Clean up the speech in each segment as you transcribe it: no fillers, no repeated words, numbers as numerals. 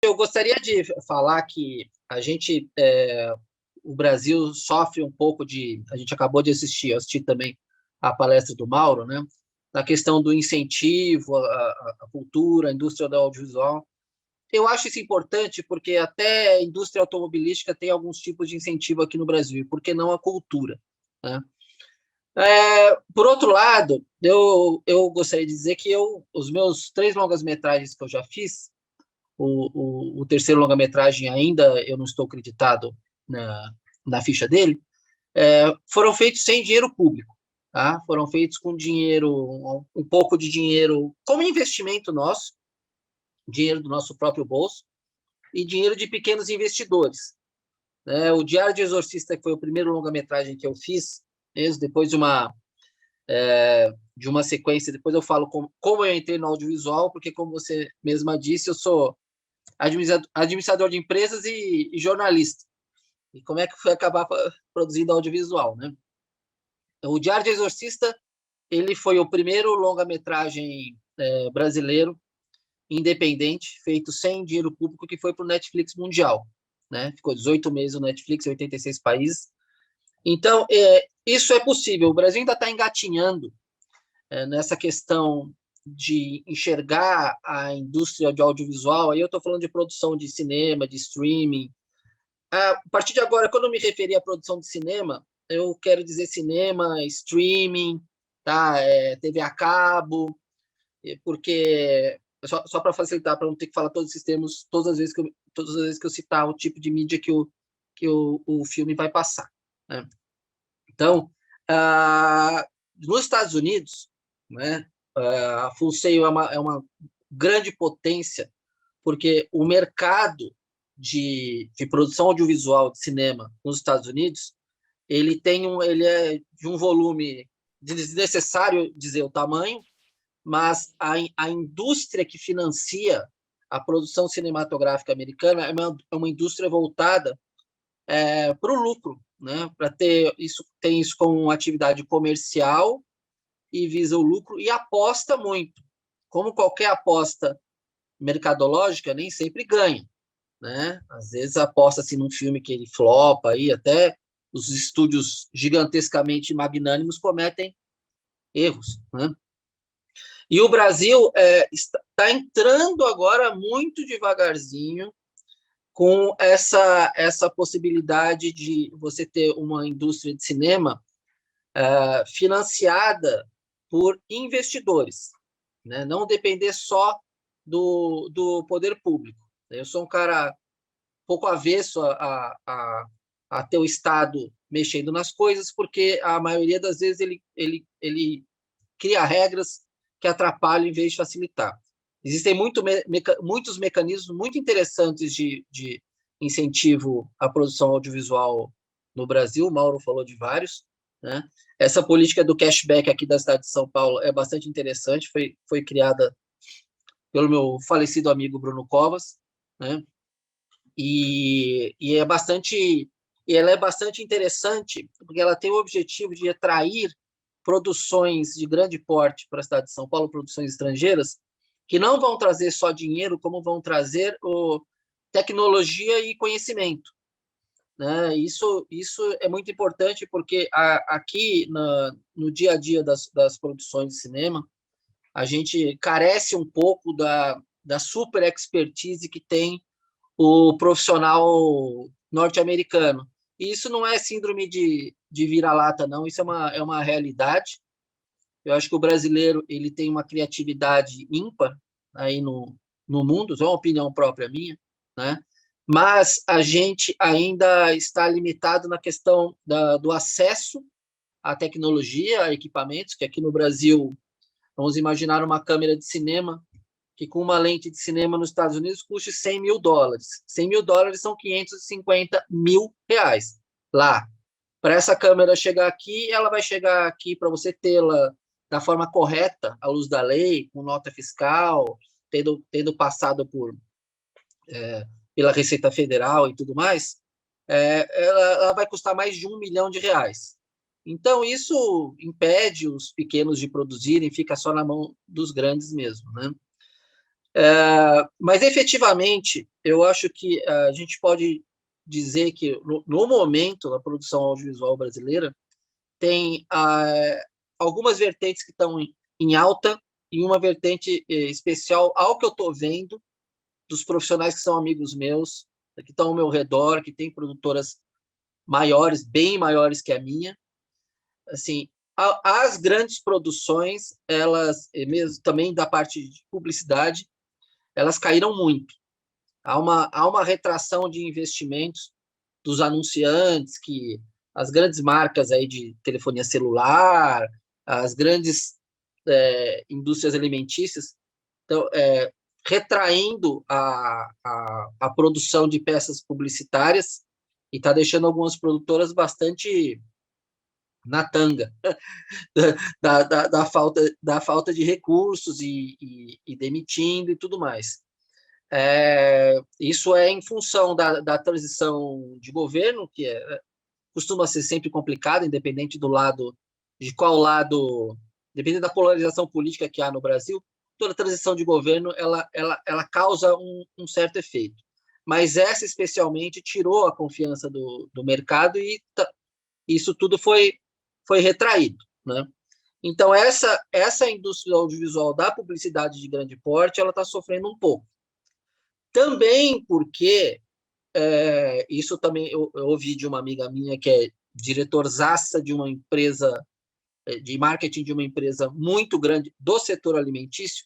Eu gostaria de falar que o Brasil sofre um pouco a gente acabou de assistir também a palestra do Mauro, né? Na questão do incentivo à cultura, à indústria do audiovisual. Eu acho isso importante porque até a indústria automobilística tem alguns tipos de incentivo aqui no Brasil, e por que não a cultura, né? Por outro lado, eu gostaria de dizer que os meus 3 longas-metragens que eu já fiz, o terceiro longa-metragem ainda eu não estou acreditado na ficha dele, foram feitos sem dinheiro público, tá? Foram feitos com dinheiro, um pouco de dinheiro como investimento nosso, dinheiro do nosso próprio bolso e dinheiro de pequenos investidores. O Diário de Exorcista, que foi o primeiro longa-metragem que eu fiz, mesmo depois de uma sequência, depois eu falo como eu entrei no audiovisual, porque, como você mesma disse, eu sou administrador de empresas e jornalista. E como é que foi acabar produzindo audiovisual, né? O Diário de Exorcista, ele foi o primeiro longa-metragem brasileiro independente, feito sem dinheiro público, que foi para o Netflix mundial, né? Ficou 18 meses no Netflix, em 86 países. Então, isso é possível. O Brasil ainda está engatinhando nessa questão de enxergar a indústria de audiovisual. Aí eu estou falando de produção de cinema, de streaming. A partir de agora, quando eu me referir à produção de cinema, eu quero dizer cinema, streaming, tá? TV a cabo, porque só para facilitar, para não ter que falar todos esses termos todas as vezes que eu citar o tipo de mídia que o filme vai passar, né? Então, nos Estados Unidos, né, a Full Sail é uma grande potência, porque o mercado de produção audiovisual de cinema nos Estados Unidos, ele é de um volume desnecessário dizer o tamanho, mas a indústria que financia a produção cinematográfica americana é uma indústria voltada para o lucro, né? Para tem isso como atividade comercial e visa o lucro e aposta muito. Como qualquer aposta mercadológica, nem sempre ganha, né? Às vezes aposta-se num filme que ele flopa, aí até os estúdios gigantescamente magnânimos cometem erros, né? E o Brasil está entrando agora muito devagarzinho com essa possibilidade de você ter uma indústria de cinema financiada por investidores, né? Não depender só do poder público. Eu sou um cara pouco avesso a ter o Estado mexendo nas coisas, porque a maioria das vezes ele cria regras que atrapalham em vez de facilitar. Existem muitos mecanismos muito interessantes de incentivo à produção audiovisual no Brasil, o Mauro falou de vários, né? Essa política do cashback aqui da cidade de São Paulo é bastante interessante, foi criada pelo meu falecido amigo Bruno Covas, né? E ela é bastante interessante porque ela tem o objetivo de atrair produções de grande porte para a cidade de São Paulo, produções estrangeiras, que não vão trazer só dinheiro, como vão trazer tecnologia e conhecimento, né? Isso é muito importante porque aqui no dia a dia das produções de cinema, a gente carece um pouco da super expertise que tem o profissional norte-americano. E isso não é síndrome de vira-lata, não, isso é uma realidade. Eu acho que o brasileiro ele tem uma criatividade ímpar aí no mundo, isso é uma opinião própria minha, né? Mas a gente ainda está limitado na questão do acesso à tecnologia, a equipamentos, que aqui no Brasil, vamos imaginar uma câmera de cinema que com uma lente de cinema nos Estados Unidos custe $100 mil. $100 mil são R$ 550 mil. Lá, para essa câmera chegar aqui, ela vai chegar aqui para você tê-la da forma correta, à luz da lei, com nota fiscal, tendo passado pela Receita Federal e tudo mais, ela vai custar mais de R$ 1 milhão. Então, isso impede os pequenos de produzirem, fica só na mão dos grandes mesmo, né? Mas, efetivamente, eu acho que a gente pode dizer que, no momento, a produção audiovisual brasileira tem algumas vertentes que estão em alta e uma vertente especial, ao que eu estou vendo, dos profissionais que são amigos meus, que estão ao meu redor, que têm produtoras maiores, bem maiores que a minha. Assim, as grandes produções, elas, mesmo também da parte de publicidade, elas caíram muito. Há uma retração de investimentos dos anunciantes, que as grandes marcas aí de telefonia celular, as grandes indústrias alimentícias estão retraindo a produção de peças publicitárias e está deixando algumas produtoras bastante na tanga da falta de recursos e demitindo e tudo mais. Isso é em função da transição de governo, que costuma ser sempre complicado, independente do lado, de qual lado, dependendo da polarização política que há no Brasil, toda transição de governo ela causa um certo efeito. Mas essa, especialmente, tirou a confiança do mercado e isso tudo foi retraído, né? Então, essa indústria audiovisual da publicidade de grande porte, ela está sofrendo um pouco. Também porque, isso também eu ouvi de uma amiga minha que é diretorzaça de uma empresa de marketing de uma empresa muito grande do setor alimentício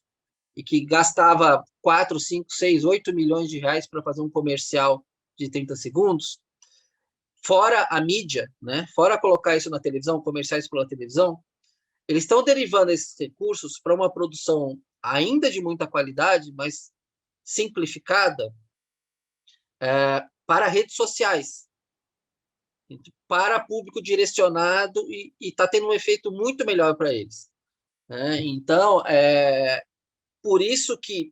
e que gastava 4, 5, 6, 8 milhões de reais para fazer um comercial de 30 segundos, fora a mídia, né? Fora colocar isso na televisão, comerciais pela televisão, eles estão derivando esses recursos para uma produção ainda de muita qualidade, mas simplificada, para redes sociais, para público direcionado, e está tendo um efeito muito melhor para eles. Então, por isso que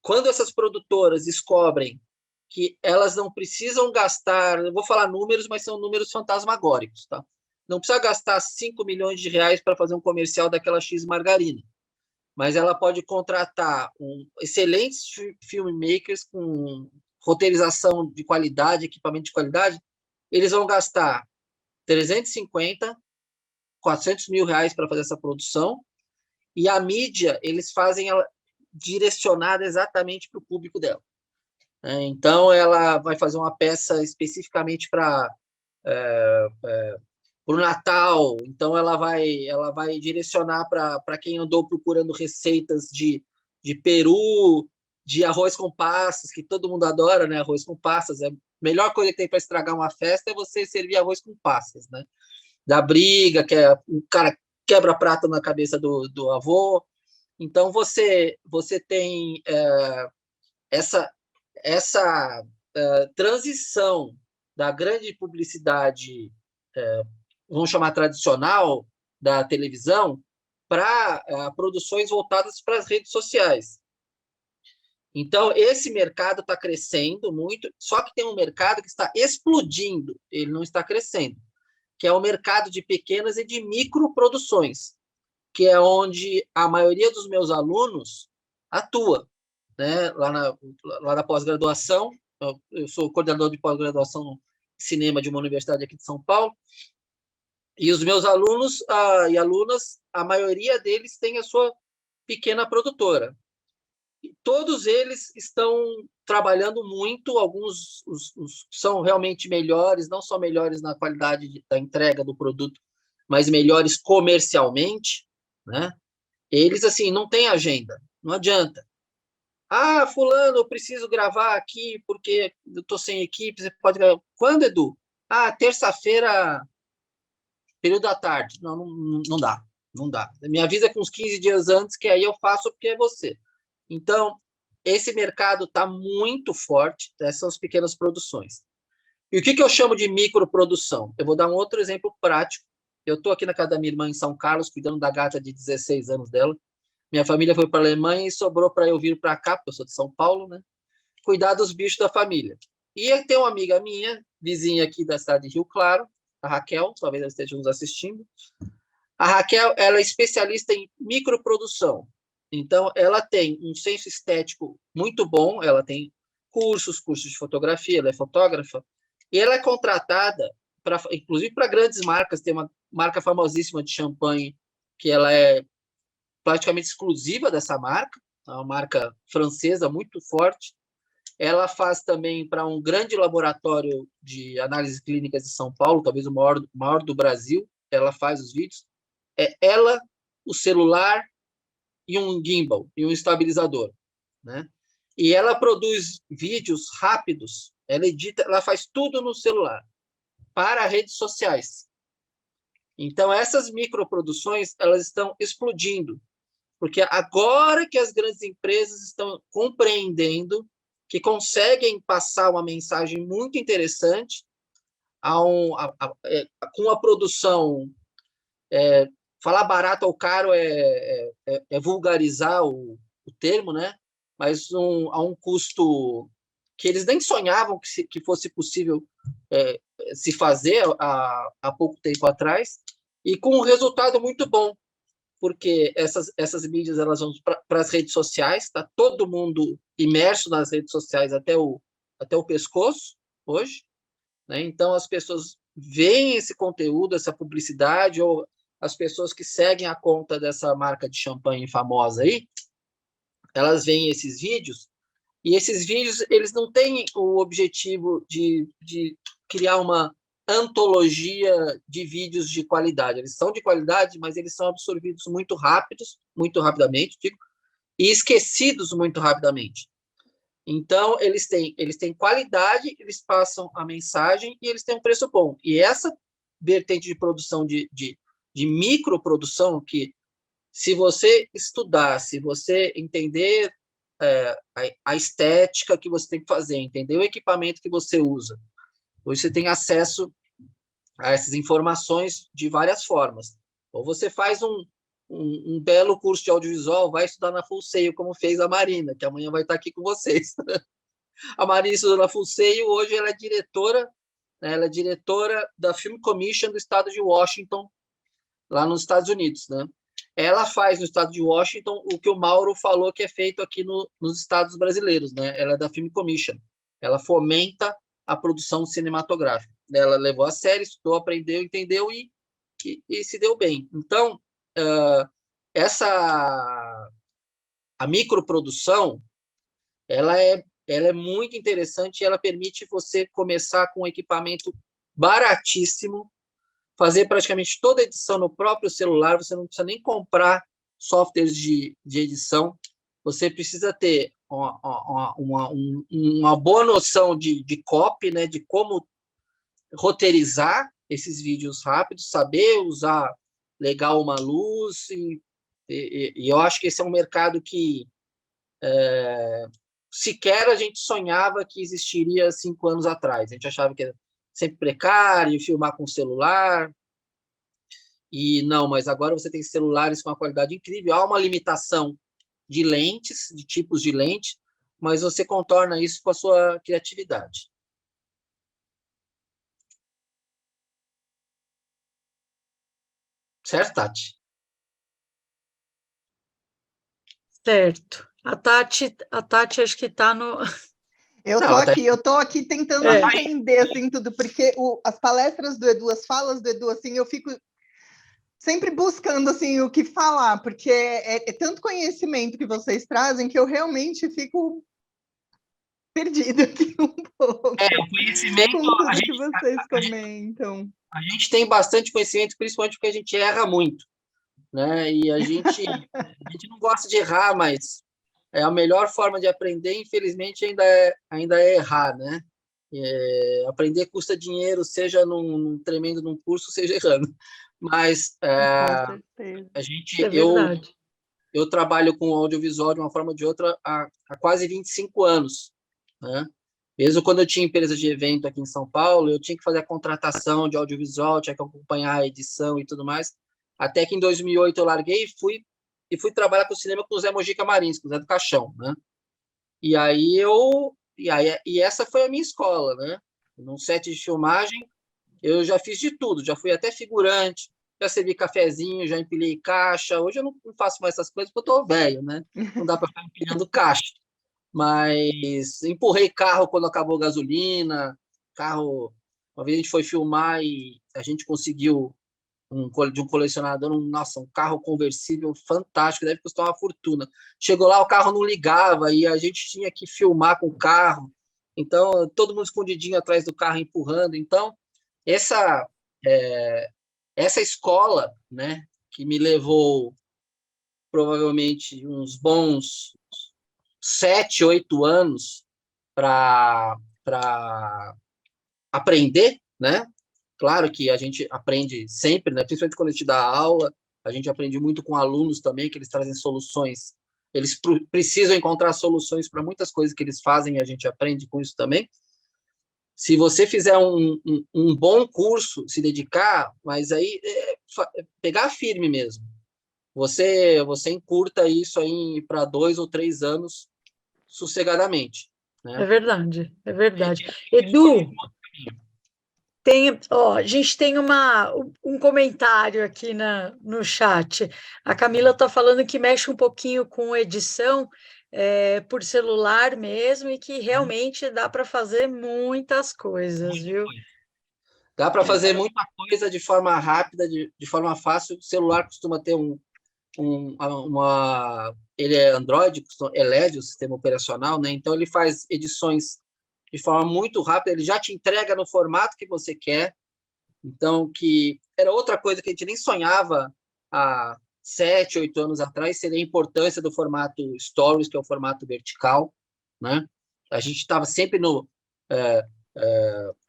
quando essas produtoras descobrem que elas não precisam gastar, eu vou falar números, mas são números fantasmagóricos, tá? Não precisa gastar 5 milhões de reais para fazer um comercial daquela X margarina, mas ela pode contratar excelentes filmmakers com roteirização de qualidade, equipamento de qualidade. Eles vão gastar 350, 400 mil reais para fazer essa produção, e a mídia, eles fazem ela direcionada exatamente para o público dela. Então, ela vai fazer uma peça especificamente para o Natal, então ela vai direcionar para quem andou procurando receitas de peru, de arroz com passas, que todo mundo adora, né? Arroz com passas. A melhor coisa que tem para estragar uma festa é você servir arroz com passas, né? Da briga, que o cara quebra prato na cabeça do avô. Então, você tem essa transição da grande publicidade, vamos chamar tradicional, da televisão, para produções voltadas para as redes sociais. Então, esse mercado está crescendo muito, só que tem um mercado que está explodindo, ele não está crescendo, que é o mercado de pequenas e de microproduções, que é onde a maioria dos meus alunos atua, né? Lá na pós-graduação. Eu sou coordenador de pós-graduação no cinema de uma universidade aqui de São Paulo, e os meus alunos e alunas, a maioria deles tem a sua pequena produtora. E todos eles estão trabalhando muito, alguns são realmente melhores, não só melhores na qualidade da entrega do produto, mas melhores comercialmente, né? Eles, assim, não têm agenda, não adianta. Fulano, eu preciso gravar aqui porque eu estou sem equipe, você pode gravar. Quando, Edu? Terça-feira, período da tarde. Não, não dá, não dá. Me avisa com uns 15 dias antes, que aí eu faço porque é você. Então, esse mercado está muito forte, essas são as pequenas produções. E o que eu chamo de microprodução? Eu vou dar um outro exemplo prático. Eu estou aqui na casa da minha irmã em São Carlos, cuidando da gata de 16 anos dela. Minha família foi para a Alemanha e sobrou para eu vir para cá, porque eu sou de São Paulo, né? Cuidar dos bichos da família. E tem uma amiga minha, vizinha aqui da cidade de Rio Claro, a Raquel, talvez ela esteja nos assistindo. A Raquel, ela é especialista em microprodução. Então, ela tem um senso estético muito bom, ela tem cursos de fotografia, ela é fotógrafa, e ela é contratada, inclusive para grandes marcas. Tem uma marca famosíssima de champanhe, que ela é praticamente exclusiva dessa marca, é uma marca francesa muito forte. Ela faz também para um grande laboratório de análises clínicas de São Paulo, talvez o maior do Brasil. Ela faz os vídeos. É ela, o celular e um gimbal, e um estabilizador, né? E ela produz vídeos rápidos, ela edita, ela faz tudo no celular, para redes sociais. Então, essas microproduções, elas estão explodindo, porque agora que as grandes empresas estão compreendendo que conseguem passar uma mensagem muito interessante com a produção. Falar barato ou caro é vulgarizar o termo, né? Mas a um custo que eles nem sonhavam que fosse possível se fazer há pouco tempo atrás, e com um resultado muito bom, porque essas mídias elas vão para as redes sociais, está todo mundo imerso nas redes sociais até o pescoço hoje, né? Então as pessoas veem esse conteúdo, essa publicidade, ou as pessoas que seguem a conta dessa marca de champanhe famosa aí, elas veem esses vídeos, e esses vídeos eles não têm o objetivo de criar uma antologia de vídeos de qualidade. Eles são de qualidade, mas eles são absorvidos muito rapidamente, digo, e esquecidos muito rapidamente. Então, eles têm qualidade, eles passam a mensagem e eles têm um preço bom. E essa vertente de produção de microprodução, que se você estudar, se você entender a estética que você tem que fazer, entender o equipamento que você usa, hoje você tem acesso a essas informações de várias formas. Ou você faz um belo curso de audiovisual, vai estudar na Full Sail, como fez a Marina, que amanhã vai estar aqui com vocês. A Marina estudou na Full Sail, hoje ela é diretora, né, ela é diretora da Film Commission do estado de Washington, lá nos Estados Unidos, né? Ela faz no estado de Washington o que o Mauro falou que é feito aqui nos estados brasileiros, né? Ela é da Film Commission. Ela fomenta a produção cinematográfica. Ela levou a sério, estudou, aprendeu, entendeu e se deu bem. Então, a microprodução, ela é muito interessante, e ela permite você começar com um equipamento baratíssimo, fazer praticamente toda a edição no próprio celular. Você não precisa nem comprar softwares de edição. Você precisa ter uma boa noção de copy, né, de como roteirizar esses vídeos rápidos, saber usar legal uma luz, e eu acho que esse é um mercado que sequer a gente sonhava que existiria 5 anos atrás. A gente achava que era sempre precário, filmar com celular, e não, mas agora você tem celulares com uma qualidade incrível. Há uma limitação de lentes, de tipos de lente, mas você contorna isso com a sua criatividade. Certo, Tati? Certo. A Tati acho que está no. Não, Eu tô aqui tentando entender assim tudo, porque as palestras do Edu, as falas do Edu, assim, eu fico sempre buscando assim o que falar, porque é tanto conhecimento que vocês trazem que eu realmente fico perdida aqui um pouco. O conhecimento, com tudo que vocês comentam. A gente tem bastante conhecimento, principalmente porque a gente erra muito, né? E a gente não gosta de errar, mas a melhor forma de aprender, infelizmente, ainda é errar, né? Aprender custa dinheiro, seja num tremendo num curso, seja errando. Mas Com certeza. eu trabalho com audiovisual de uma forma ou de outra há quase 25 anos, né? Mesmo quando eu tinha empresa de evento aqui em São Paulo, eu tinha que fazer a contratação de audiovisual, tinha que acompanhar a edição e tudo mais. Até que em 2008 eu larguei e fui trabalhar com o cinema com o Zé Mojica Marins, com o Zé do Caixão, né? E essa foi a minha escola, né? Num set de filmagem, eu já fiz de tudo, já fui até figurante, já servi cafezinho, já empilhei caixa. Hoje eu não faço mais essas coisas porque eu tô velho, né? Não dá para ficar empilhando caixa. Mas empurrei carro quando acabou a gasolina, carro. Uma vez a gente foi filmar e a gente conseguiu de um colecionador, nossa, um carro conversível fantástico, deve custar uma fortuna. Chegou lá, o carro não ligava e a gente tinha que filmar com o carro. Então, todo mundo escondidinho atrás do carro, empurrando. Então, essa essa escola, né, que me levou provavelmente uns bons 7, 8 anos para aprender, né? Claro que a gente aprende sempre, né? Principalmente quando a gente dá aula, a gente aprende muito com alunos também, que eles trazem soluções. Eles precisam encontrar soluções para muitas coisas que eles fazem e a gente aprende com isso também. Se você fizer um bom curso, se dedicar, mas aí pegar firme mesmo. Você encurta isso aí para 2 ou 3 anos sossegadamente. Né? É verdade, é verdade. Edu, a gente tem um comentário aqui no chat. A Camila está falando que mexe um pouquinho com edição por celular mesmo e que realmente dá para fazer muitas coisas, viu? Dá para fazer muita coisa de forma rápida, de forma fácil. O celular costuma ter ele é Android, é LED, o sistema operacional, né? Então ele faz edições de forma muito rápida, ele já te entrega no formato que você quer. Então, que era outra coisa que a gente nem sonhava há 7, 8 anos atrás, seria a importância do formato Stories, que é o formato vertical, né? A gente estava sempre no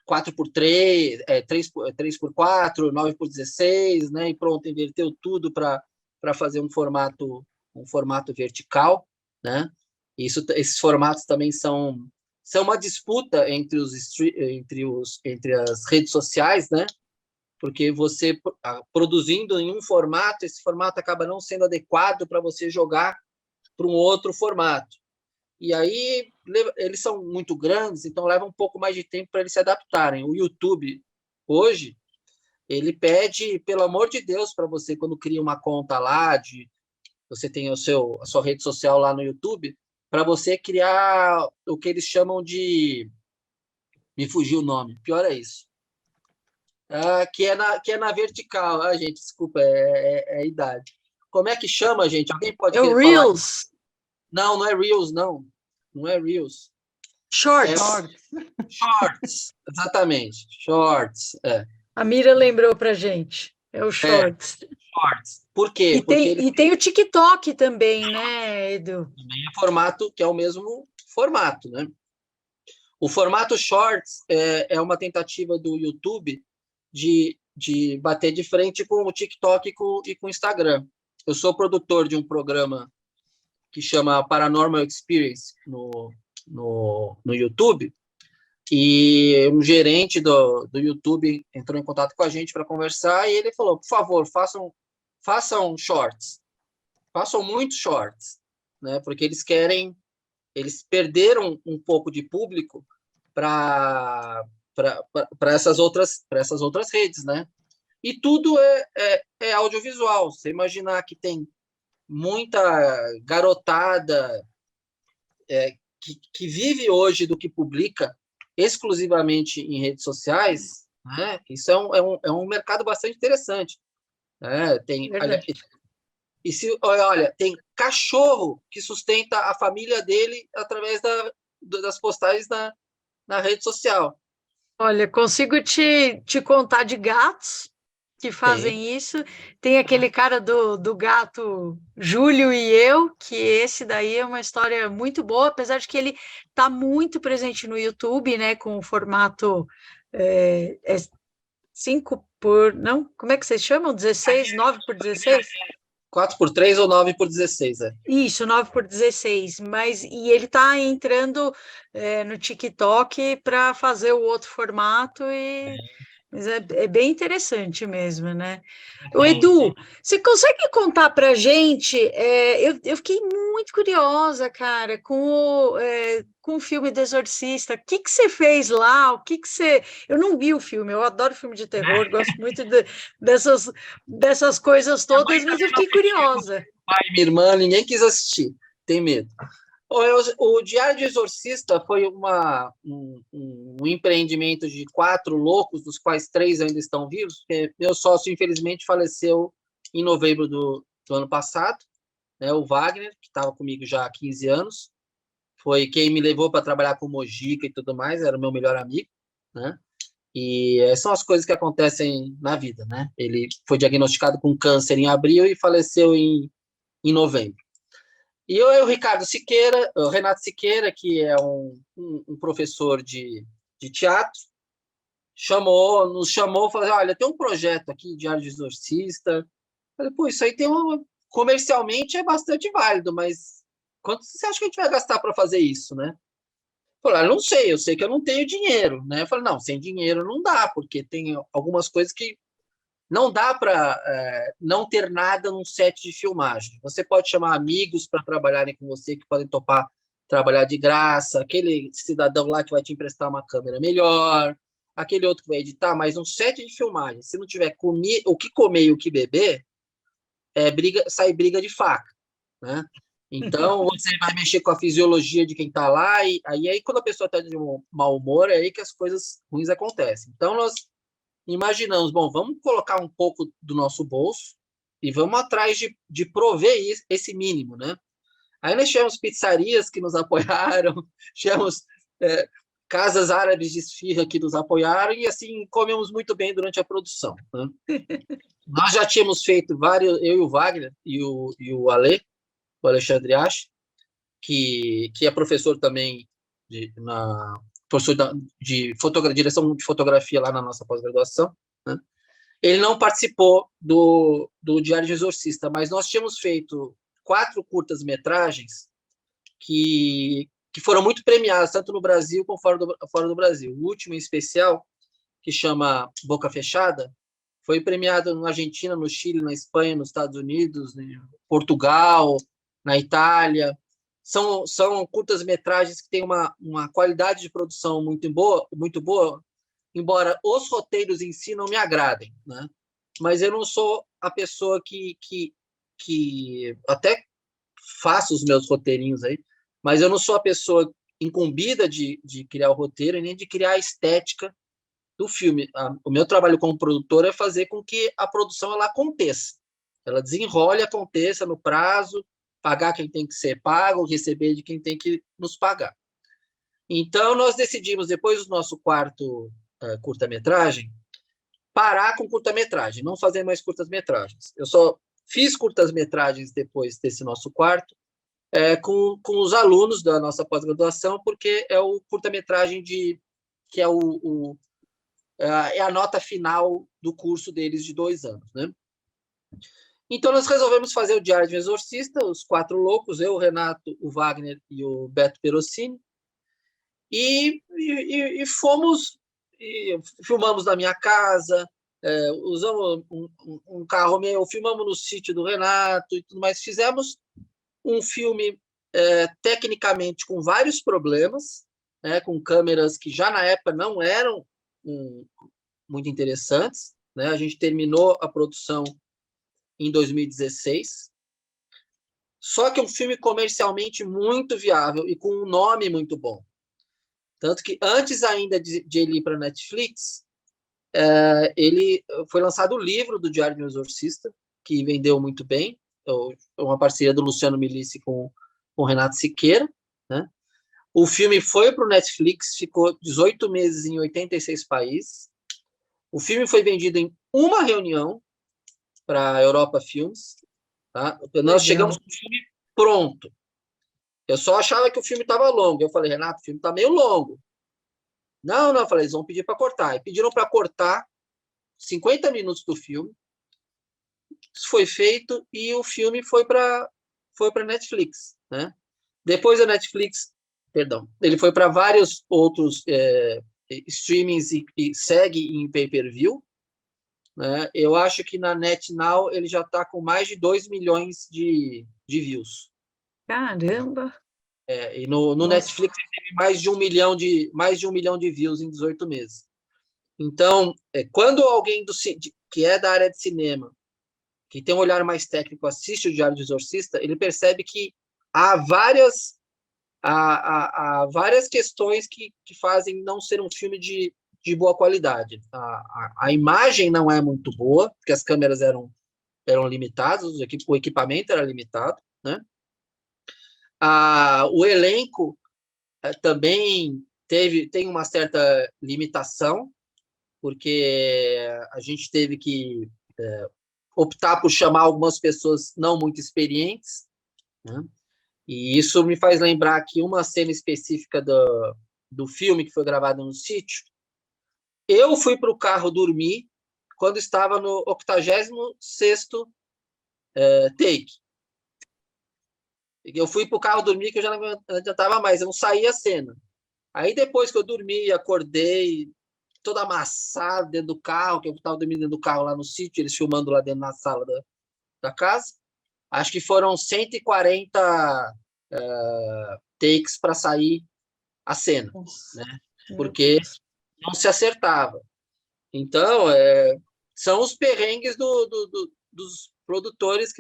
4x3, 3x4, 9x16, né? E pronto, inverteu tudo para fazer um formato vertical, né? Esses formatos também são uma disputa entre as redes sociais, né? Porque você produzindo em um formato, esse formato acaba não sendo adequado para você jogar para um outro formato. E aí eles são muito grandes, então leva um pouco mais de tempo para eles se adaptarem. O YouTube, hoje, ele pede, pelo amor de Deus, para você, quando cria uma conta lá, você tem a sua rede social lá no YouTube, para você criar o que eles chamam de... Me fugiu o nome, pior é isso. Que é na vertical. Gente, desculpa, é a idade. Como é que chama, gente? Alguém pode É o falar? Reels. Não é Reels, não. Não é Reels. Shorts. Shorts, exatamente. Shorts. A Mira lembrou pra gente. É o Shorts. Shorts. Por quê? E tem o TikTok também, né, Edu? Também é formato, que é o mesmo formato, né? O formato Shorts é uma tentativa do YouTube de bater de frente com o TikTok e com o Instagram. Eu sou produtor de um programa que chama Paranormal Experience no YouTube, e um gerente do YouTube entrou em contato com a gente para conversar, e ele falou, por favor, façam shorts, façam muitos shorts, né? Porque eles perderam um pouco de público para essas outras redes, né? E tudo é audiovisual. Você imaginar que tem muita garotada que vive hoje do que publica exclusivamente em redes sociais, né? Isso é um mercado bastante interessante. Né? E se olha, tem cachorro que sustenta a família dele através das postagens na rede social. Olha, consigo te contar de gatos que fazem isso. Tem aquele cara do gato Júlio e eu, que esse daí é uma história muito boa, apesar de que ele está muito presente no YouTube, né, com o formato 5 por... Não, como é que vocês chamam? 16, 9 por 16? 4x3 ou 9x16, Isso, 9 por 16, e ele está entrando no TikTok para fazer o outro formato Mas é bem interessante mesmo, né? O Edu, você consegue contar para a gente? Eu fiquei muito curiosa, cara, com o filme do Exorcista. O que que você fez lá? O que que você... Eu não vi o filme, eu adoro filme de terror, gosto muito dessas coisas Minha mãe todas, mas eu também não fiquei assistiu, curiosa. pai, minha irmã, ninguém quis assistir, tem medo. O Diário de Exorcista foi um empreendimento de 4 loucos, dos quais 3 ainda estão vivos, porque meu sócio, infelizmente, faleceu em novembro do ano passado, né, o Wagner, que estava comigo já há 15 anos, foi quem me levou para trabalhar com Mojica e tudo mais, era o meu melhor amigo, né? E são as coisas que acontecem na vida, né? Ele foi diagnosticado com câncer em abril e faleceu em novembro. E eu, o Ricardo Siqueira, o Renato Siqueira, que é um professor de teatro, nos chamou, falou: olha, tem um projeto aqui, Diário de Exorcista. Eu falei: pô, isso aí comercialmente é bastante válido, mas quanto você acha que a gente vai gastar para fazer isso, né? Falei: não sei, eu sei que eu não tenho dinheiro, né? Eu falei: não, sem dinheiro não dá, porque tem algumas coisas que não dá para não ter nada num set de filmagem. Você pode chamar amigos para trabalharem com você, que podem topar trabalhar de graça, aquele cidadão lá que vai te emprestar uma câmera melhor, aquele outro que vai editar, mas um set de filmagem, se não tiver o que comer e o que beber, sai briga de faca, né? Então, você vai mexer com a fisiologia de quem está lá, e aí quando a pessoa está de um mau humor, é aí que as coisas ruins acontecem. Então, nós imaginamos, bom, vamos colocar um pouco do nosso bolso e vamos atrás de prover esse mínimo, né? Aí nós tivemos pizzarias que nos apoiaram, tivemos casas árabes de esfirra que nos apoiaram e assim comemos muito bem durante a produção, né? Nós já tínhamos feito vários, eu e o Wagner e o o Alexandre Ache, que é professor também professor de direção de fotografia lá na nossa pós-graduação, né? Ele não participou do Diário de Exorcista, mas nós tínhamos feito 4 curtas-metragens que foram muito premiadas, tanto no Brasil como fora do Brasil. O último, em especial, que chama Boca Fechada, foi premiado na Argentina, no Chile, na Espanha, nos Estados Unidos, em Portugal, na Itália. São curtas-metragens que têm uma qualidade de produção muito boa, embora os roteiros em si não me agradem, né? Mas eu não sou a pessoa que até faço os meus roteirinhos aí, mas eu não sou a pessoa incumbida de criar o roteiro e nem de criar a estética do filme. O meu trabalho como produtor é fazer com que a produção ela aconteça, ela desenrole, aconteça no prazo, pagar quem tem que ser pago, receber de quem tem que nos pagar. Então, nós decidimos, depois do nosso quarto curta-metragem, parar com curta-metragem, não fazer mais curtas-metragens. Eu só fiz curtas-metragens depois desse nosso quarto, com os alunos da nossa pós-graduação, porque é o curta-metragem que é a nota final do curso deles de 2 anos, né? Então, nós resolvemos fazer o Diário de um Exorcista, os 4 loucos, eu, o Renato, o Wagner e o Beto Perossini, e filmamos na minha casa, usamos um carro meu, filmamos no sítio do Renato e tudo mais. Fizemos um filme tecnicamente com vários problemas, né, com câmeras que já na época não eram muito interessantes, né? A gente terminou a produção em 2016. Só que um filme comercialmente muito viável e com um nome muito bom. Tanto que antes ainda de ele ir para a Netflix, ele foi lançado o livro do Diário de um Exorcista, que vendeu muito bem, uma parceria do Luciano Milici com o Renato Siqueira, né? O filme foi para o Netflix, ficou 18 meses em 86 países. O filme foi vendido em uma reunião para a Europa Filmes. Tá? Nós chegamos com o filme pronto. Eu só achava que o filme estava longo. Eu falei: Renato, o filme está meio longo. Não, eu falei: eles vão pedir para cortar. E pediram para cortar 50 minutos do filme. Isso foi feito e o filme foi para Netflix, né? Depois da Netflix, perdão, ele foi para vários outros streamings e segue em pay-per-view, né? Eu acho que na NetNow ele já está com mais de 2 milhões de views. Caramba! E no Netflix ele teve mais de 1 milhão de views em 18 meses. Então, quando alguém que é da área de cinema, que tem um olhar mais técnico, assiste o Diário do Exorcista, ele percebe que há várias questões que fazem não ser um filme de boa qualidade. A imagem não é muito boa, porque as câmeras eram limitadas, o equipamento era limitado, né? O elenco também tem uma certa limitação, porque a gente teve que optar por chamar algumas pessoas não muito experientes, né? E isso me faz lembrar aqui uma cena específica do filme que foi gravado no sítio. Eu fui para o carro dormir quando estava no 86º take. Eu fui para o carro dormir que eu já não adiantava mais, eu não saía a cena. Aí depois que eu dormi, acordei todo amassado dentro do carro, que eu estava dormindo dentro do carro lá no sítio, eles filmando lá dentro na sala da casa. Acho que foram 140 takes para sair a cena, né? Porque não se acertava. Então, são os perrengues dos produtores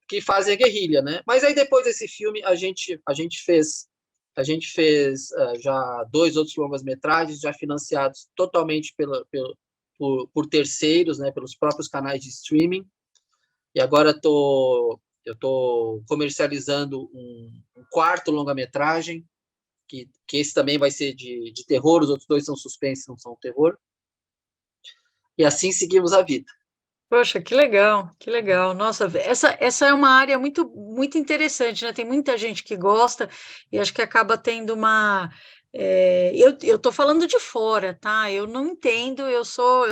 que fazem a guerrilha, né? Mas aí depois desse filme a gente fez já 2 outros longas-metragens já financiados totalmente por terceiros, né? Pelos próprios canais de streaming. E agora eu estou comercializando um 4º longa-metragem, que esse também vai ser de terror, os outros 2 são suspense, não são terror. E assim seguimos a vida. Poxa, que legal, que legal. Nossa, essa é uma área muito, muito interessante, né? Tem muita gente que gosta e acho que acaba tendo uma. Eu estou falando de fora, tá? Eu não entendo, eu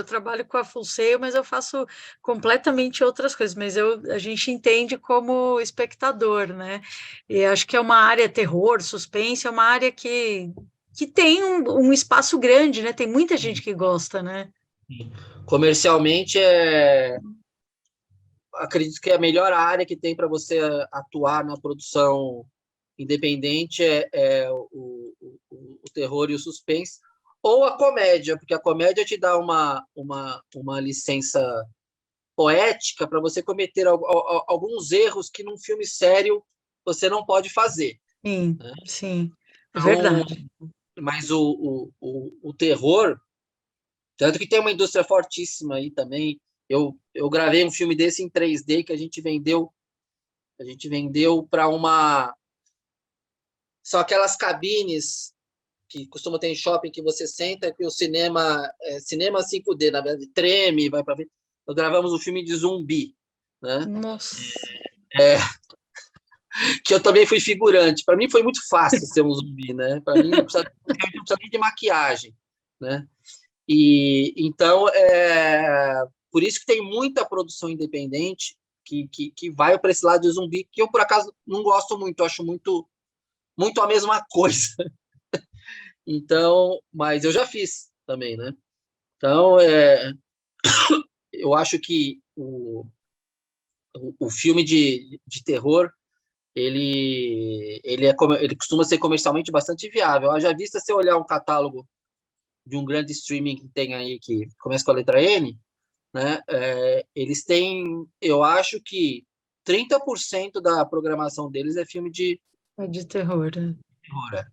trabalho com a Full Sail, mas eu faço completamente outras coisas, mas a gente entende como espectador, né? E acho que é uma área terror, suspense, é uma área que tem um espaço grande, né? Tem muita gente que gosta, né? Comercialmente, acredito que a melhor área que tem para você atuar na produção independente é o terror e o suspense, ou a comédia, porque a comédia te dá uma licença poética para você cometer alguns erros que num filme sério você não pode fazer. Sim, Né? sim, é Então, verdade. mas o terror, tanto que tem uma indústria fortíssima aí também. Eu gravei um filme desse em 3D que a gente vendeu para uma. São aquelas cabines que costuma ter em shopping que você senta que o cinema 5D, na verdade, treme, vai para ver. Nós gravamos um filme de zumbi, né? Nossa. Que eu também fui figurante. Para mim foi muito fácil ser um zumbi, né? Para mim não precisa nem de maquiagem, né? E então por isso que tem muita produção independente que vai para esse lado de zumbi, que eu por acaso não gosto muito, eu acho muito a mesma coisa. Então, mas eu já fiz também, né? Então, eu acho que o filme de terror ele costuma ser comercialmente bastante viável. Eu já vi, se você olhar um catálogo de um grande streaming que tem aí, que começa com a letra N, né? Eles têm, eu acho que 30% da programação deles é filme de É de terror, né? terror.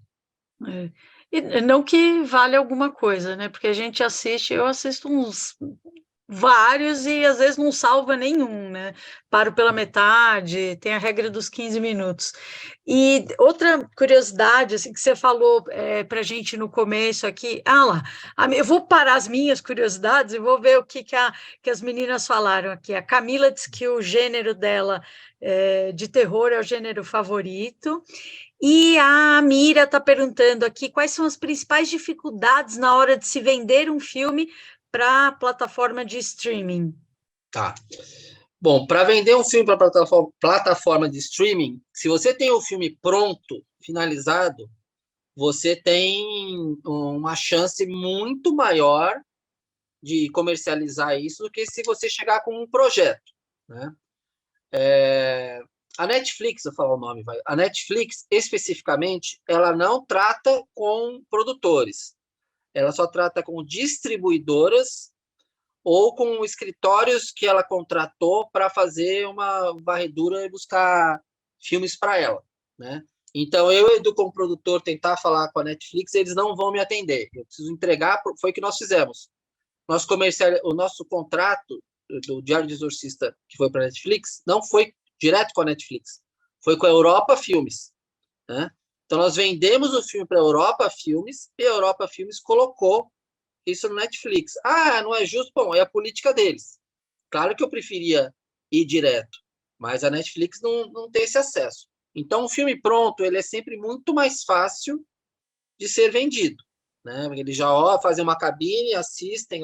É. E não que vale alguma coisa, né? Porque a gente assiste, eu assisto uns vários e às vezes não salva nenhum, né? Paro pela metade, tem a regra dos 15 minutos. E outra curiosidade, assim, que você falou para a gente no começo aqui, lá, eu vou parar as minhas curiosidades e vou ver o que as meninas falaram aqui. A Camila disse que o gênero dela de terror é o gênero favorito. E a Mira está perguntando aqui quais são as principais dificuldades na hora de se vender um filme para a plataforma de streaming. Tá. Bom, para vender um filme para plataforma de streaming, se você tem o filme pronto, finalizado, você tem uma chance muito maior de comercializar isso do que se você chegar com um projeto, né? A Netflix, eu falar o nome, vai. A Netflix, especificamente, ela não trata com produtores, ela só trata com distribuidoras ou com escritórios que ela contratou para fazer uma varredura e buscar filmes para ela, né? Então, eu, Edu, como produtor, tentar falar com a Netflix, eles não vão me atender. Eu preciso entregar, foi o que nós fizemos. O nosso contrato do Diário de Exorcista, que foi para a Netflix, não foi direto com a Netflix, foi com a Europa Filmes, né? Então, nós vendemos o filme para a Europa Filmes e a Europa Filmes colocou isso no Netflix. Ah, não é justo? Bom, é a política deles. Claro que eu preferia ir direto, mas a Netflix não tem esse acesso. Então, o filme pronto, ele é sempre muito mais fácil de ser vendido, né? Eles já fazem uma cabine, assistem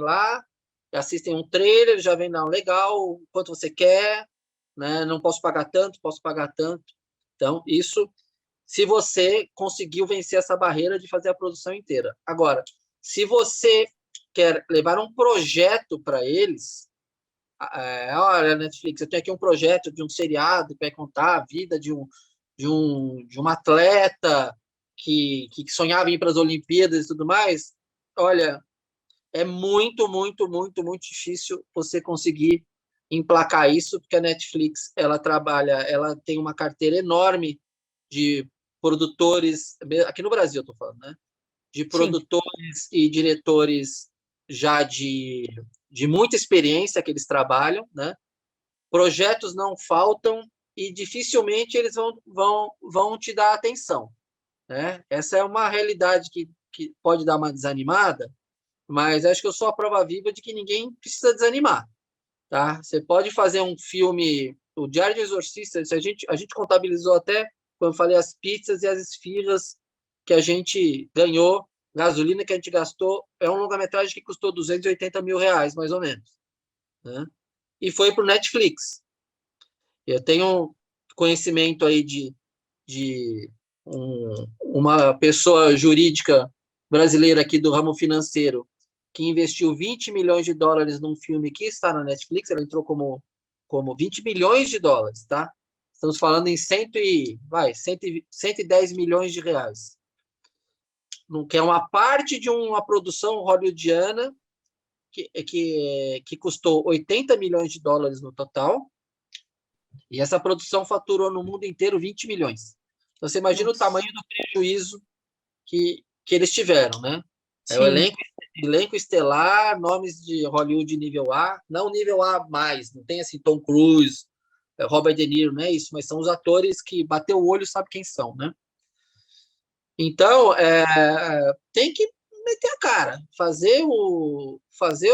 um trailer, já vem, não, legal, quanto você quer, né? Não posso pagar tanto, posso pagar tanto. Então, isso, se você conseguiu vencer essa barreira de fazer a produção inteira. Agora, se você quer levar um projeto para eles, olha, Netflix, eu tenho aqui um projeto de um seriado que vai contar a vida de um atleta que sonhava em ir para as Olimpíadas e tudo mais. Olha, é muito, muito, muito, muito difícil você conseguir emplacar isso, porque a Netflix, ela tem uma carteira enorme de produtores, aqui no Brasil eu estou falando, né? De Sim. produtores e diretores já de muita experiência que eles trabalham, né? Projetos não faltam e dificilmente eles vão te dar atenção, né? Essa é uma realidade que pode dar uma desanimada, mas acho que eu sou a prova viva de que ninguém precisa desanimar, tá? Você pode fazer um filme, o Diário de Exorcista, a gente contabilizou até, quando eu falei, as pizzas e as esfirras que a gente ganhou, gasolina que a gente gastou, é um longa-metragem que custou R$ 280 mil, mais ou menos, né? E foi para o Netflix. Eu tenho conhecimento aí de uma pessoa jurídica brasileira aqui do ramo financeiro que investiu US$ 20 milhões num filme que está na Netflix. Ela entrou como US$ 20 milhões, tá? Estamos falando em 110 milhões de reais. Que é uma parte de uma produção hollywoodiana que custou US$ 80 milhões no total, e essa produção faturou no mundo inteiro 20 milhões. Então, você imagina o tamanho do prejuízo que eles tiveram, né? É o elenco estelar, nomes de Hollywood nível A, não nível A+, não tem assim Tom Cruise, Robert De Niro, não é isso, mas são os atores que bateu o olho e sabe quem são, né? Então, tem que meter a cara, fazer o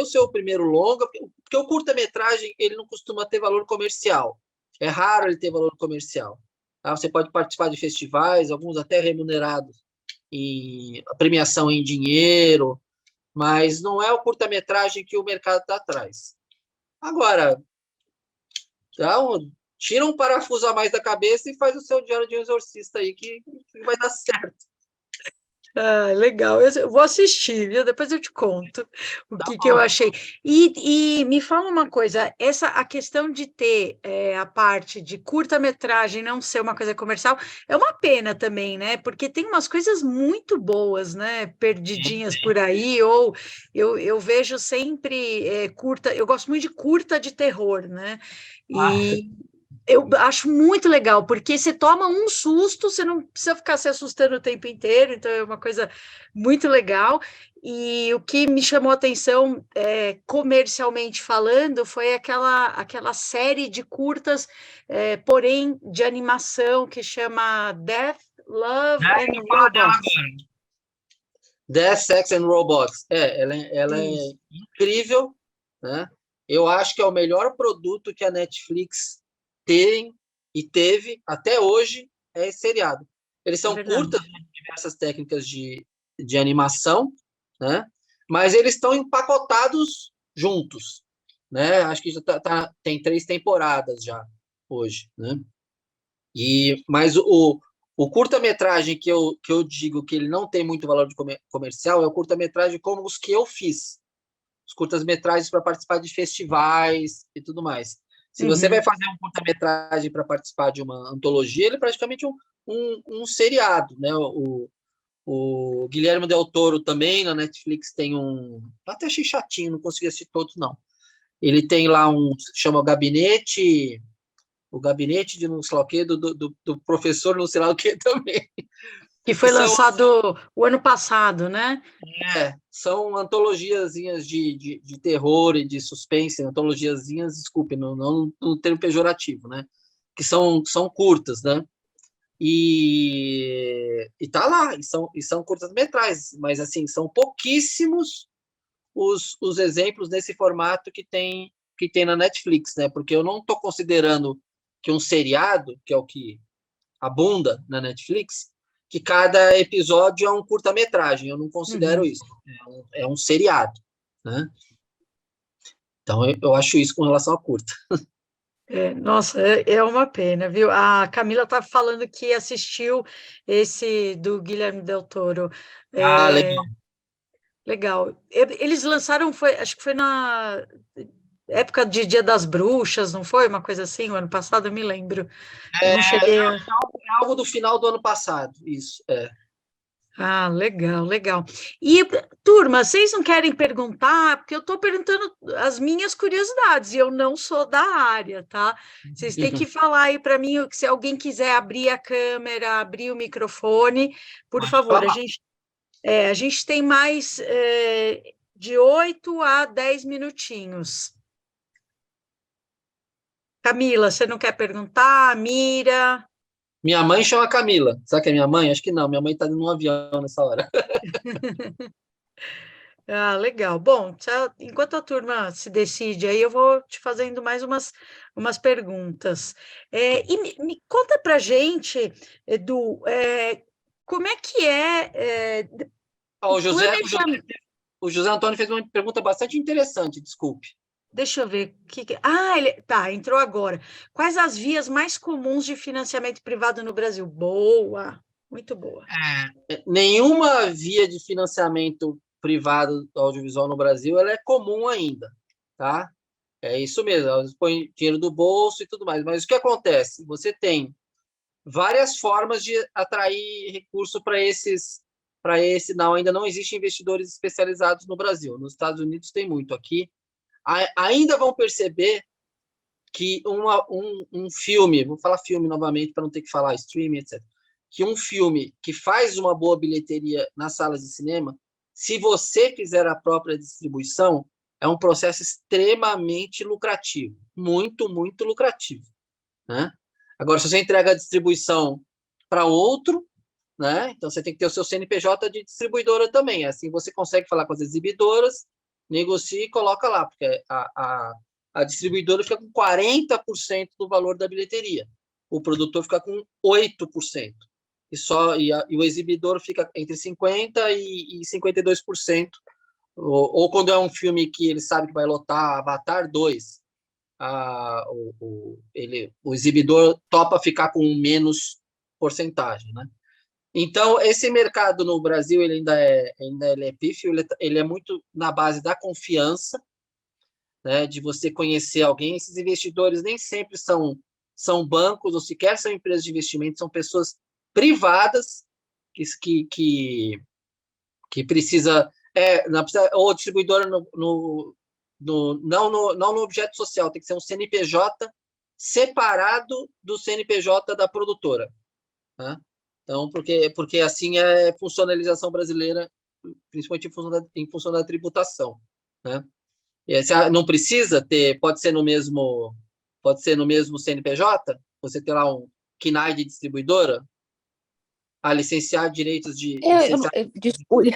seu primeiro longa, porque o curta-metragem ele não costuma ter valor comercial. É raro ele ter valor comercial. Tá? Você pode participar de festivais, alguns até remunerados, em premiação em dinheiro, mas não é o curta-metragem que o mercado está atrás. Agora, tira um parafuso a mais da cabeça e faz o seu Diário de um Exorcista aí, que vai dar certo. Ah, legal. Eu vou assistir, viu? Depois eu te conto o que eu achei. E me fala uma coisa, a questão de ter a parte de curta-metragem não ser uma coisa comercial é uma pena também, né? Porque tem umas coisas muito boas, né? Perdidinhas por aí, ou eu vejo sempre curta, eu gosto muito de curta de terror, né? E eu acho muito legal, porque você toma um susto, você não precisa ficar se assustando o tempo inteiro, então é uma coisa muito legal. E o que me chamou a atenção, comercialmente falando, foi aquela série de curtas, porém de animação, que chama Death, Love and Robots. Death, Sex and Robots. Ela é incrível, né? Eu acho que é o melhor produto que a Netflix tem e teve até hoje, é esse seriado. Eles são curtas, de diversas técnicas de animação, né? Mas eles estão empacotados juntos, né? Acho que já tem 3 temporadas já hoje, né? Mas O curta-metragem que eu digo que ele não tem muito valor de comercial é o curta-metragem como os que eu fiz. Os curtas-metragens para participar de festivais e tudo mais. Se você vai fazer um curta-metragem para participar de uma antologia, ele é praticamente um seriado, né? O Guilherme Del Toro também, na Netflix, tem um... Eu até achei chatinho, não consegui assistir todos, não. Ele tem lá chama o gabinete de não sei lá o quê, do professor não sei lá o quê também. Que foi lançado o ano passado, né? São antologiazinhas de terror e de suspense, antologiazinhas, desculpe, não no termo pejorativo, né? Que são curtas, né? E tá lá, e são curtas-metragens, mas assim, são pouquíssimos os exemplos nesse formato que tem na Netflix, né? Porque eu não estou considerando que um seriado, que é o que abunda na Netflix, que cada episódio é um curta-metragem. Eu não considero isso. É um seriado, né? Então, eu acho isso com relação a curta. Nossa, é uma pena, viu? A Camila está falando que assistiu esse do Guilherme Del Toro. Legal. Legal. Eles lançaram, acho que foi na época de Dia das Bruxas, não foi? Uma coisa assim, o ano passado, eu me lembro. Eu não cheguei a... É algo do final do ano passado, isso. Ah, legal, legal. E, turma, vocês não querem perguntar? Porque eu estou perguntando as minhas curiosidades e eu não sou da área, tá? Vocês têm que falar aí para mim, se alguém quiser abrir a câmera, abrir o microfone, por favor. A gente tem mais de 8 a 10 minutinhos. Camila, você não quer perguntar? Mira? Minha mãe chama Camila. Sabe que é minha mãe? Acho que não. Minha mãe está num avião nessa hora. Ah, legal. Bom, enquanto a turma se decide aí, eu vou te fazendo mais umas perguntas. E me conta pra gente, Edu, como é que O planejamento? José Antônio fez uma pergunta bastante interessante, desculpe. Deixa eu ver. Entrou agora. Quais as vias mais comuns de financiamento privado no Brasil? Boa, muito boa. Nenhuma via de financiamento privado audiovisual no Brasil ela é comum ainda, tá? É isso mesmo, elas põem dinheiro do bolso e tudo mais. Mas o que acontece? Você tem várias formas de atrair recurso não, ainda não existem investidores especializados no Brasil. Nos Estados Unidos tem muito. Aqui ainda vão perceber que um filme, vou falar filme novamente para não ter que falar streaming, etc., que um filme que faz uma boa bilheteria nas salas de cinema, se você fizer a própria distribuição, é um processo extremamente lucrativo, muito, muito lucrativo, né? Agora, se você entrega a distribuição para outro, né? Então você tem que ter o seu CNPJ de distribuidora também. Assim você consegue falar com as exibidoras, negocia e coloca lá, porque a distribuidora fica com 40% do valor da bilheteria. O produtor fica com 8%. E o exibidor fica entre 50% e 52%. Ou quando é um filme que ele sabe que vai lotar Avatar 2, o exibidor topa ficar com menos porcentagem, né? Então, esse mercado no Brasil ele ainda é pífio, ele é muito na base da confiança, né, de você conhecer alguém. Esses investidores nem sempre são bancos ou sequer são empresas de investimento, são pessoas privadas que precisa ou distribuidora não no objeto social, tem que ser um CNPJ separado do CNPJ da produtora, né? Então, porque assim é a funcionalização brasileira, principalmente em função da tributação, né? E não precisa ter, pode ser no mesmo CNPJ, você ter lá um KNAI de distribuidora, licenciar direitos de... Desculpe.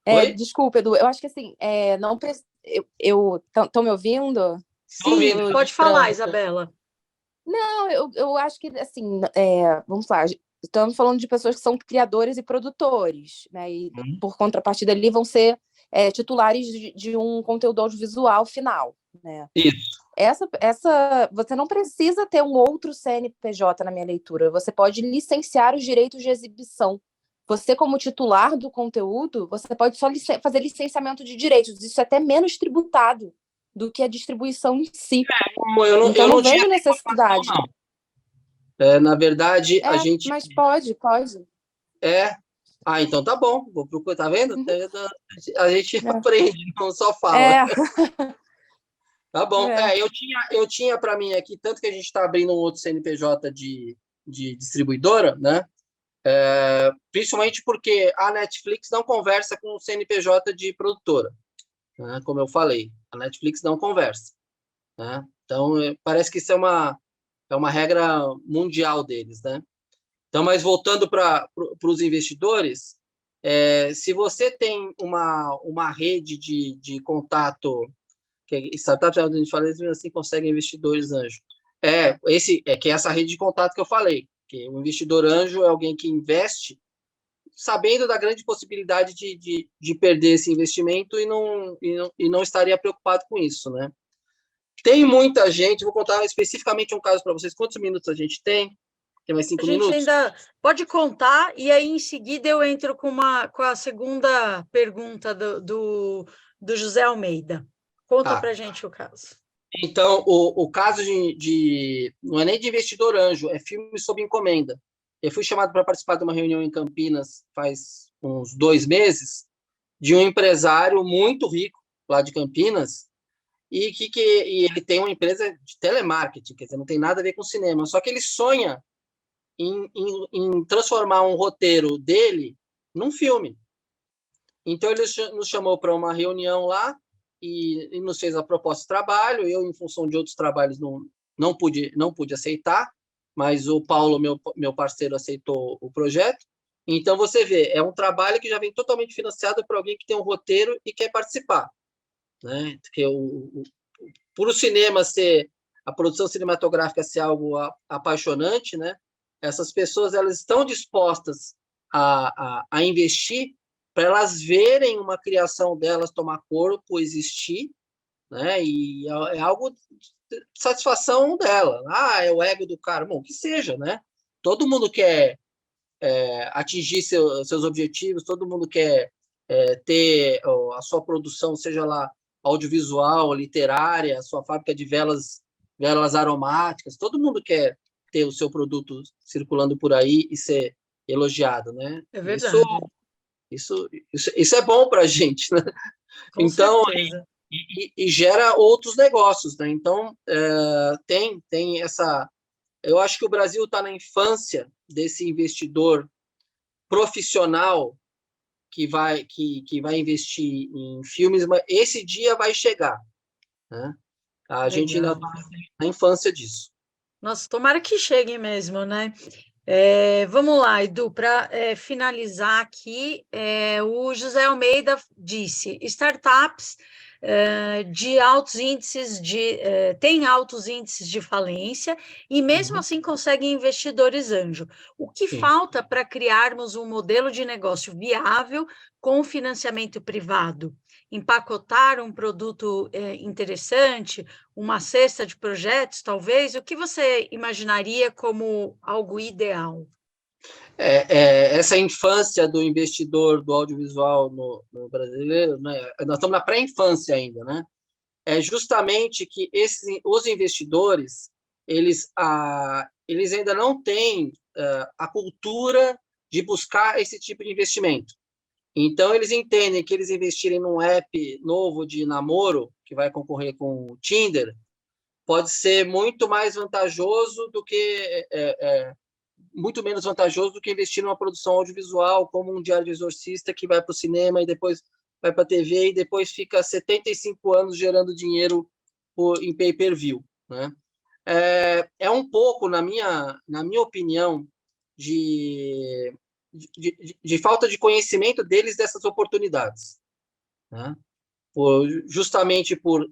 Oi? Desculpa, Edu, eu acho que assim, não estão me ouvindo? Sim, pode falar, Isabela. Não, eu acho que assim, vamos lá, estamos falando de pessoas que são criadores e produtores, né? E por contrapartida ali vão ser titulares de um conteúdo audiovisual final, né? Isso. Você não precisa ter um outro CNPJ na minha leitura, você pode licenciar os direitos de exibição. Você, como titular do conteúdo, você pode só fazer licenciamento de direitos, isso é até menos tributado do que a distribuição em si. Então, não vejo necessidade. Não. Na verdade, a gente... Mas pode. Então tá bom, vou procurar, tá vendo? A gente aprende, não só fala. Tá bom. Eu tinha para mim aqui, tanto que a gente está abrindo um outro CNPJ de distribuidora, né? Principalmente porque a Netflix não conversa com o CNPJ de produtora, né? Como eu falei, a Netflix não conversa, né? Então, parece que isso é uma regra mundial deles, né? Então, mas voltando para os investidores, se você tem uma rede de contato, que startups, a gente fala assim, conseguem investidores anjo. Que é essa rede de contato que eu falei, que o investidor anjo é alguém que investe sabendo da grande possibilidade de perder esse investimento e não estaria preocupado com isso, né? Tem muita gente, vou contar especificamente um caso para vocês. Quantos minutos a gente tem? Tem mais 5 minutos? A gente ainda pode contar, e aí em seguida eu entro com a segunda pergunta do José Almeida. Conta para a gente o caso. Então, o caso não é nem de investidor anjo, é filme sob encomenda. Eu fui chamado para participar de uma reunião em Campinas faz uns 2 meses, de um empresário muito rico lá de Campinas, e ele tem uma empresa de telemarketing, quer dizer, não tem nada a ver com cinema, só que ele sonha em transformar um roteiro dele num filme. Então, ele nos chamou para uma reunião lá e nos fez a proposta de trabalho. Eu, em função de outros trabalhos, não pude aceitar, mas o Paulo, meu parceiro, aceitou o projeto. Então, você vê, é um trabalho que já vem totalmente financiado por alguém que tem um roteiro e quer participar, né? Porque por o cinema a produção cinematográfica ser algo apaixonante, né? Essas pessoas, elas estão dispostas a investir para elas verem uma criação delas tomar corpo, existir, né? E é algo de satisfação dela. É o ego do cara. Bom, que seja, né? Todo mundo quer atingir seus objetivos, todo mundo quer ter a sua produção, seja lá audiovisual, literária, a sua fábrica de velas aromáticas, todo mundo quer ter o seu produto circulando por aí e ser elogiado, né? É verdade. Isso é bom para a gente, né? Com então, certeza. E gera outros negócios, né? Então, tem essa... Eu acho que o Brasil está na infância desse investidor profissional que vai investir em filmes, mas esse dia vai chegar, né? A gente ainda está na infância disso. Nossa, tomara que chegue mesmo, né? Vamos lá, Edu, para finalizar aqui, o José Almeida disse: startups de altos índices têm altos índices de falência e mesmo assim conseguem investidores anjo. O que falta para criarmos um modelo de negócio viável com financiamento privado? Empacotar um produto interessante, uma cesta de projetos, talvez? O que você imaginaria como algo ideal? Essa infância do investidor do audiovisual no brasileiro, né? Nós estamos na pré-infância ainda, né? É justamente que os investidores eles ainda não têm a cultura de buscar esse tipo de investimento. Então, eles entendem que eles investirem num app novo de namoro, que vai concorrer com o Tinder, pode ser muito mais vantajoso do que... muito menos vantajoso do que investir numa produção audiovisual, como um Diário de Exorcista, que vai para o cinema e depois vai para a TV e depois fica 75 anos gerando dinheiro em pay-per-view, né? Um pouco, na minha opinião, de falta de conhecimento deles dessas oportunidades, né? Justamente por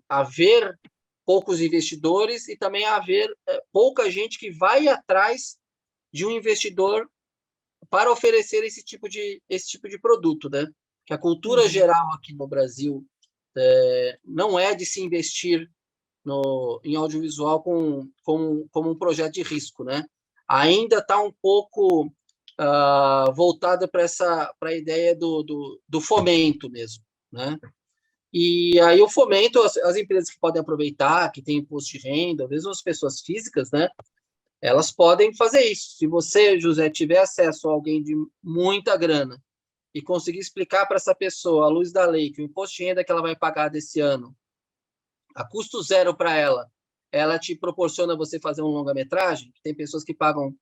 haver poucos investidores e também haver pouca gente que vai atrás de um investidor para oferecer esse tipo de produto, né? que a cultura geral aqui no Brasil não é de se investir em audiovisual como um projeto de risco, né? Ainda está um pouco voltada para a ideia do fomento mesmo, né? E aí o fomento, as empresas que podem aproveitar, que têm imposto de renda, mesmo as pessoas físicas, né? Elas podem fazer isso. Se você, José, tiver acesso a alguém de muita grana e conseguir explicar para essa pessoa, à luz da lei, que o imposto de renda que ela vai pagar desse ano, a custo zero para ela te proporciona você fazer um longa-metragem. Tem pessoas que pagam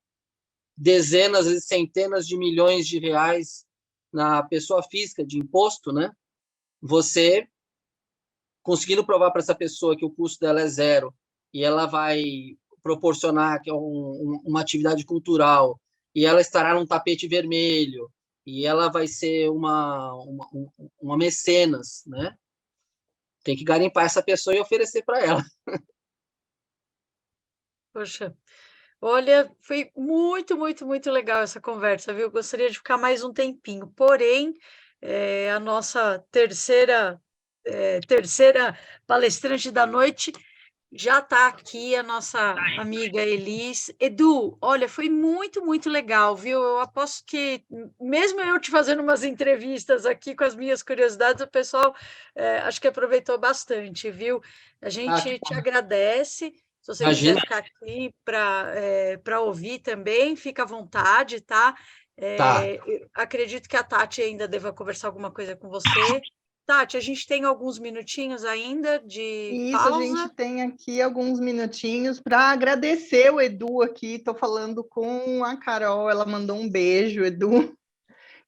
dezenas e centenas de milhões de reais na pessoa física de imposto, né? Você conseguindo provar para essa pessoa que o custo dela é zero e ela vai proporcionar que é uma atividade cultural e ela estará num tapete vermelho e ela vai ser uma mecenas, né? Tem que garimpar essa pessoa e oferecer para ela. Poxa, olha, foi muito, muito, muito legal essa conversa, viu? Gostaria de ficar mais um tempinho, porém, a nossa terceira palestrante da noite já está aqui, a nossa amiga Elis. Edu, olha, foi muito, muito legal, viu? Eu aposto que, mesmo eu te fazendo umas entrevistas aqui com as minhas curiosidades, o pessoal acho que aproveitou bastante, viu? A gente te agradece. Se você quiser ficar aqui para ouvir também, fica à vontade, tá? Acredito que a Tati ainda deva conversar alguma coisa com você. Tati, a gente tem alguns minutinhos ainda de pausa. A gente tem aqui alguns minutinhos para agradecer o Edu aqui. Estou falando com a Carol, ela mandou um beijo, Edu,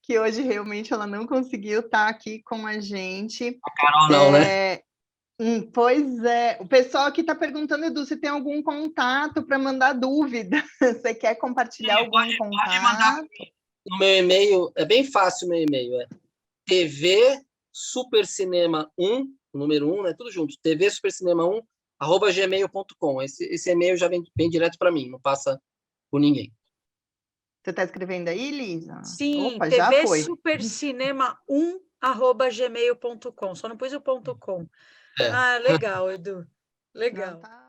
que hoje realmente ela não conseguiu estar aqui com a gente. A Carol não, né? Pois é. O pessoal aqui está perguntando, Edu, se tem algum contato para mandar dúvida. Você quer compartilhar algum contato? Pode mandar no meu e-mail, é bem fácil o meu e-mail, é tvsupercinema1, o número 1, né, tudo junto, tvsupercinema1@gmail.com. Esse e-mail já vem direto para mim, não passa por ninguém. Você está escrevendo aí, Lisa? Sim, opa, já foi. tvsupercinema1@gmail.com, só não pus o .com. Ah, legal, Edu, legal. Não, tá.